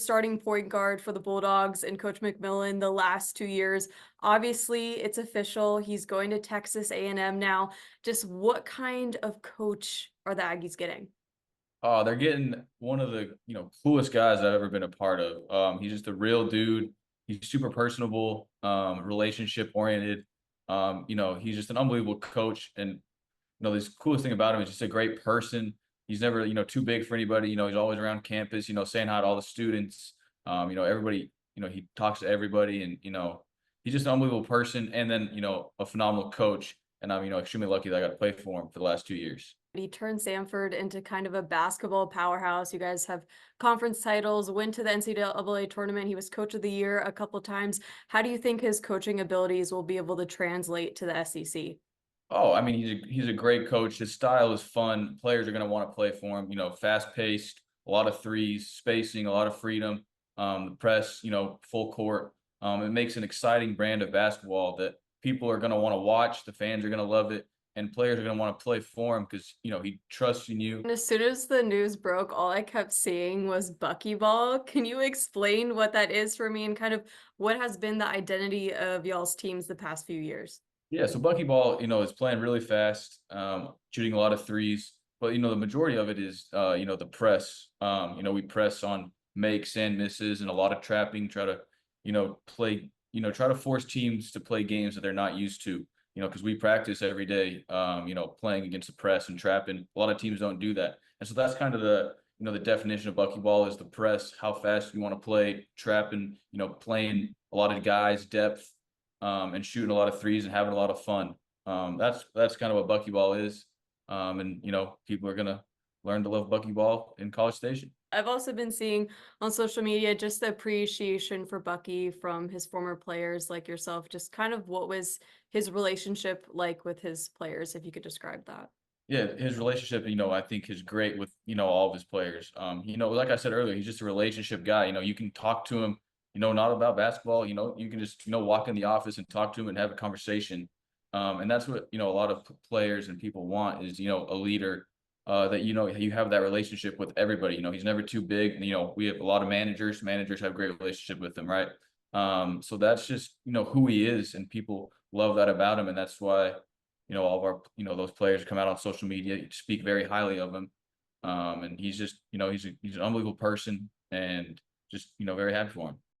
starting point guard for the Bulldogs and Coach McMillan the last 2 years. Obviously, it's official. He's going to Texas A&M now. Just what kind of coach are the Aggies getting? Oh, they're getting one of the, coolest guys I've ever been a part of. He's just a real dude. He's super personable, relationship oriented. He's just an unbelievable coach. And, the coolest thing about him is just a great person. He's never, too big for anybody. He's always around campus, saying hi to all the students. Everybody, he talks to everybody and, he's just an unbelievable person. And then, a phenomenal coach. And I'm, extremely lucky that I got to play for him for the last 2 years. He turned Samford into kind of a basketball powerhouse. You guys have conference titles, went to the NCAA tournament. He was coach of the year a couple times. How do you think his coaching abilities will be able to translate to the SEC? Oh, I mean, he's a great coach. His style is fun. Players are going to want to play for him. Fast paced, a lot of threes, spacing, a lot of freedom. The press, full court. It makes an exciting brand of basketball that people are going to want to watch. The fans are going to love it, and players are going to want to play for him because he trusts in you. And as soon as the news broke, all I kept seeing was Bucky ball. Can you explain what that is for me and kind of what has been the identity of y'all's teams the past few years? Yeah, so Buckyball, is playing really fast, shooting a lot of threes, but the majority of it is the press. We press on makes and misses and a lot of trapping, try to, play, try to force teams to play games that they're not used to, because we practice every day, playing against the press and trapping. A lot of teams don't do that. And so that's kind of the definition of Buckyball is the press, how fast you want to play, trapping, playing a lot of guys, depth, and shooting a lot of threes and having a lot of fun. That's kind of what Buckyball is. And people are gonna learn to love Buckyball in College Station. I've also been seeing on social media just the appreciation for Bucky from his former players like yourself. Just kind of what was his relationship like with his players, if you could describe that. Yeah, his relationship, I think is great with, all of his players. Like I said earlier, he's just a relationship guy. You can talk to him, not about basketball, you can just, walk in the office and talk to him and have a conversation. And that's what, a lot of players and people want is, a leader that, you have that relationship with everybody. He's never too big. We have a lot of managers. Managers have a great relationship with him, right? So that's just, who he is, and people love that about him. And that's why, all of our, those players come out on social media, speak very highly of him. And he's just, he's an unbelievable person and just, very happy for him.